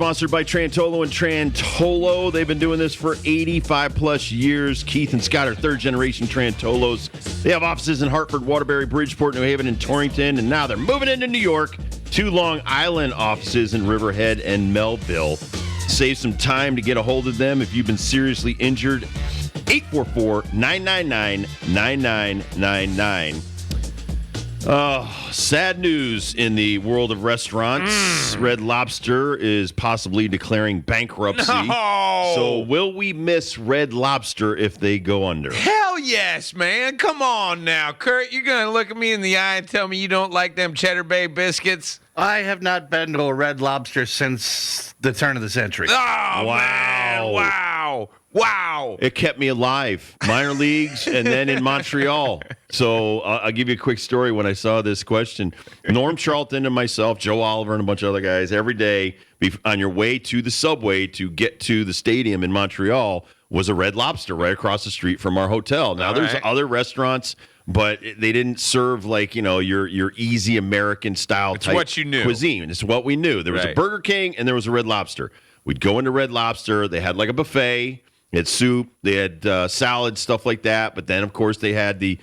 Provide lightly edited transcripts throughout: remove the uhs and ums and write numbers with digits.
Sponsored by Trantolo and Trantolo. They've been doing this for 85 plus years. Keith and Scott are third generation Trantolos. They have offices in Hartford, Waterbury, Bridgeport, New Haven, and Torrington. And now they're moving into New York. 2 Long Island offices in Riverhead and Melville. Save some time to get a hold of them if you've been seriously injured. 844-999-9999. Sad news in the world of restaurants. Red Lobster is possibly declaring bankruptcy. No! So will we miss Red Lobster if they go under? Hell yes, man. Come on now. Kurt, you're going to look at me in the eye and tell me you don't like them Cheddar Bay biscuits? I have not been to a Red Lobster since the turn of the century. Oh, Wow. man. Wow. It kept me alive. Minor leagues and then in Montreal. So I'll give you a quick story when I saw this question. Norm Charlton and myself, Joe Oliver and a bunch of other guys, every day on your way to the subway to get to the stadium in Montreal was a Red Lobster right across the street from our hotel. Now, there's other restaurants, but they didn't serve like, your easy American style type what you knew. cuisine. It's what we knew. There was a Burger King and there was a Red Lobster. We'd go into Red Lobster. They had like a buffet. They had soup, they had salad, stuff like that. But then, of course, they had the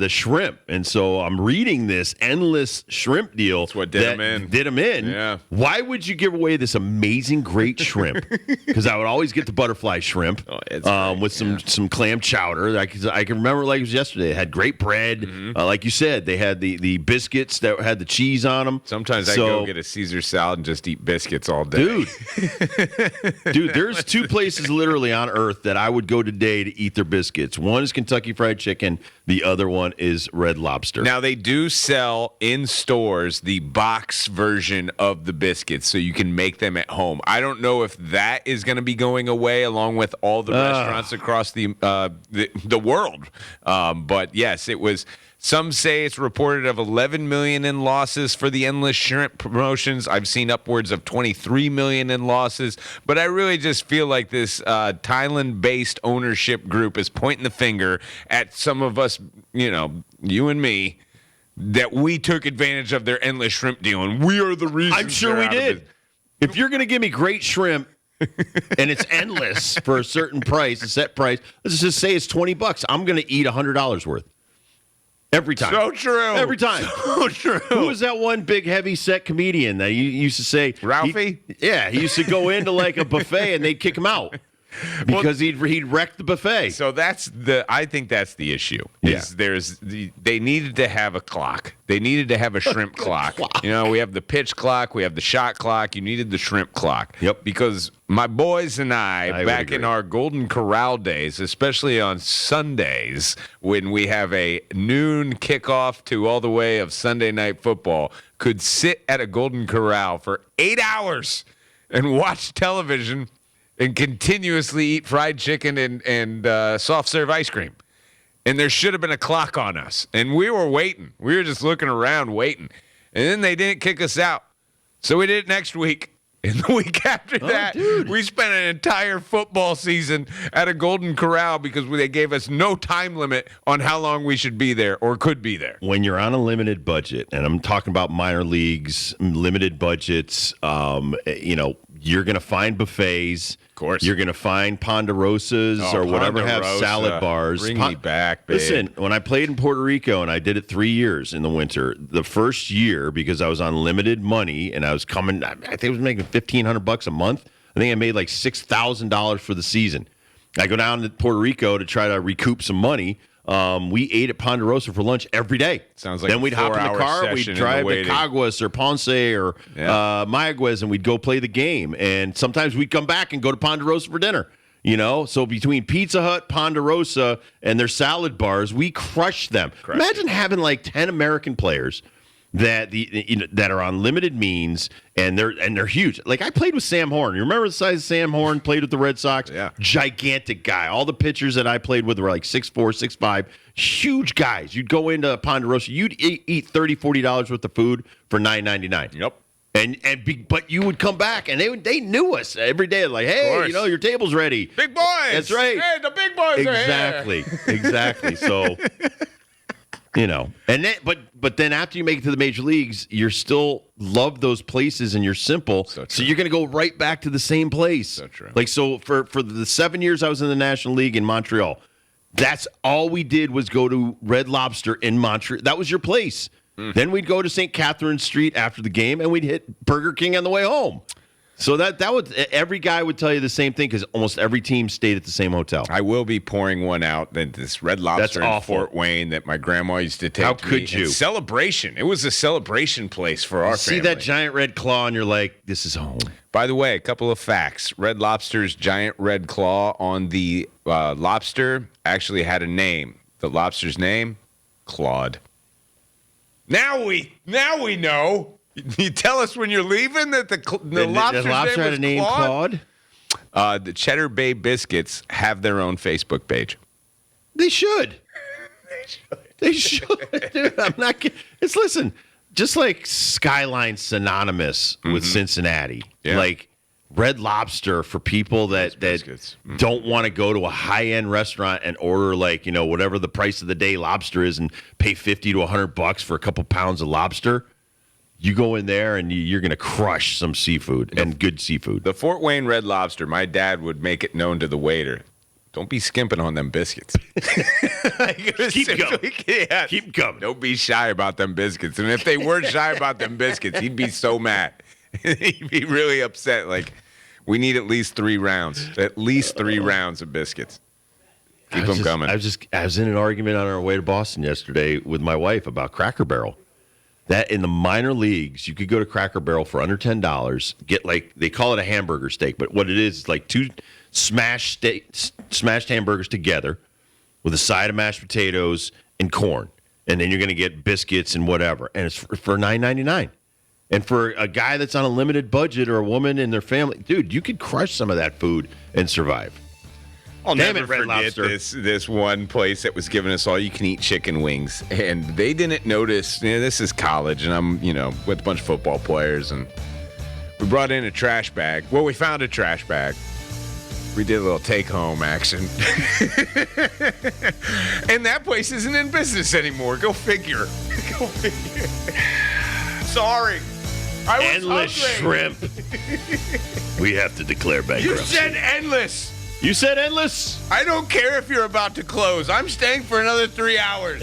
shrimp. And so I'm reading this endless shrimp deal. That's what did them in. Yeah. Why would you give away this amazing, great shrimp? Because I would always get the butterfly shrimp with some clam chowder. I can remember like it was yesterday. It had great bread. Mm-hmm. Like you said, they had the biscuits that had the cheese on them. Sometimes I go get a Caesar salad and just eat biscuits all day. Dude, there's 2 places literally on earth that I would go today to eat their biscuits. One is Kentucky Fried Chicken. The other one is Red Lobster. Now, they do sell in stores the box version of the biscuits, so you can make them at home. I don't know if that is going to be going away along with all the restaurants across the world. But, yes, it was. Some say it's reported of $11 million in losses for the endless shrimp promotions. I've seen upwards of $23 million in losses. But I really just feel like this Thailand-based ownership group is pointing the finger at some of us, you and me, that we took advantage of their endless shrimp deal, and we are the reason. I'm sure we did. If you're going to give me great shrimp, and it's endless for a certain price, a set price, let's just say it's $20. I'm going to eat $100 worth. Every time. So true. Every time. So true. Who was that one big heavy set comedian that you used to say? Ralphie? He used to go into like a buffet and they'd kick him out because he'd wreck the buffet. So I think that's the issue. They needed to have a clock. They needed to have a shrimp clock. We have the pitch clock, we have the shot clock. You needed the shrimp clock. Yep. Because my boys and I back in our Golden Corral days, especially on Sundays when we have a noon kickoff to all the way of Sunday night football, could sit at a Golden Corral for 8 hours and watch television and continuously eat fried chicken and soft serve ice cream. And there should have been a clock on us. And we were waiting. We were just looking around waiting. And then they didn't kick us out. So we did it next week. And the week after that, we spent an entire football season at a Golden Corral because they gave us no time limit on how long we should be there or could be there. When you're on a limited budget, and I'm talking about minor leagues, limited budgets, you're going to find buffets. Of course. You're going to find Ponderosas or whatever have salad bars. Bring me back, babe. Listen, when I played in Puerto Rico, and I did it 3 years in the winter, the first year, because I was on limited money, and I was coming, I think I was making $1,500 a month. I think I made like $6,000 for the season. I go down to Puerto Rico to try to recoup some money. We ate at Ponderosa for lunch every day. Sounds like then we'd hop in the car, we'd drive to Caguas or Ponce or Mayaguez, and we'd go play the game. And sometimes we'd come back and go to Ponderosa for dinner. So between Pizza Hut, Ponderosa, and their salad bars, we crushed them. Imagine having like 10 American players that that are on limited means, and they're huge. Like I played with Sam Horn. You remember the size of Sam Horn? Played with the Red Sox. Yeah, gigantic guy. All the pitchers that I played with were like 6'4", 6'5", huge guys. You'd go into Ponderosa, you'd eat $30, $40 worth of food for $9.99. Yep. But you would come back, and they knew us every day. Like, hey, your table's ready. Big boys. That's right. Hey, the big boys are here. Exactly. So. And then, but then after you make it to the major leagues, you're still love those places and you're simple. So you're going to go right back to the same place. So true. Like, so for the 7 years I was in the National League in Montreal, that's all we did was go to Red Lobster in Montreal. That was your place. Then we'd go to St. Catherine Street after the game and we'd hit Burger King on the way home. So that would, every guy would tell you the same thing because almost every team stayed at the same hotel. I will be pouring one out. That this Red Lobster in Fort Wayne that my grandma used to take. How could you? Celebration. It was a celebration place for our family. See that giant red claw and you're like, this is home. By the way, a couple of facts. Red Lobster's giant red claw on the lobster actually had a name. The lobster's name, Claude. Now we know. You tell us when you're leaving that the lobster's lobster had a name, Claude? The Cheddar Bay Biscuits have their own Facebook page. They should. They should. Dude, I'm not kidding. Listen, just like Skyline's synonymous with Cincinnati. Yeah. Like Red Lobster for people that don't want to go to a high-end restaurant and order whatever the price of the day lobster is and pay $50 to $100 for a couple pounds of lobster. You go in there and you're going to crush some seafood and good seafood. The Fort Wayne Red Lobster, my dad would make it known to the waiter, don't be skimping on them biscuits. Keep coming. Yeah. Keep coming. Don't be shy about them biscuits. And if they weren't shy about them biscuits, he'd be so mad. He'd be really upset. Like, we need at least 3 rounds. At least 3 rounds of biscuits. Keep them coming. I was in an argument on our way to Boston yesterday with my wife about Cracker Barrel. That in the minor leagues, you could go to Cracker Barrel for under $10, get they call it a hamburger steak, but what it is like 2 smashed hamburgers together with a side of mashed potatoes and corn. And then you're going to get biscuits and whatever. And it's for $9.99. And for a guy that's on a limited budget or a woman and their family, dude, you could crush some of that food and survive. I'll never forget this one place that was giving us all you can eat chicken wings, and they didn't notice. This is college, and I'm with a bunch of football players, and we brought in a trash bag. Well, we found a trash bag. We did a little take-home action, and that place isn't in business anymore. Go figure. Go figure. Sorry, I was endless hungry. Shrimp. We have to declare bankruptcy. You said endless. You said endless? I don't care if you're about to close. I'm staying for another 3 hours.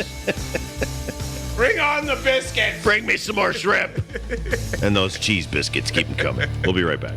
Bring on the biscuits. Bring me some more shrimp. And those cheese biscuits. Keep them coming. We'll be right back.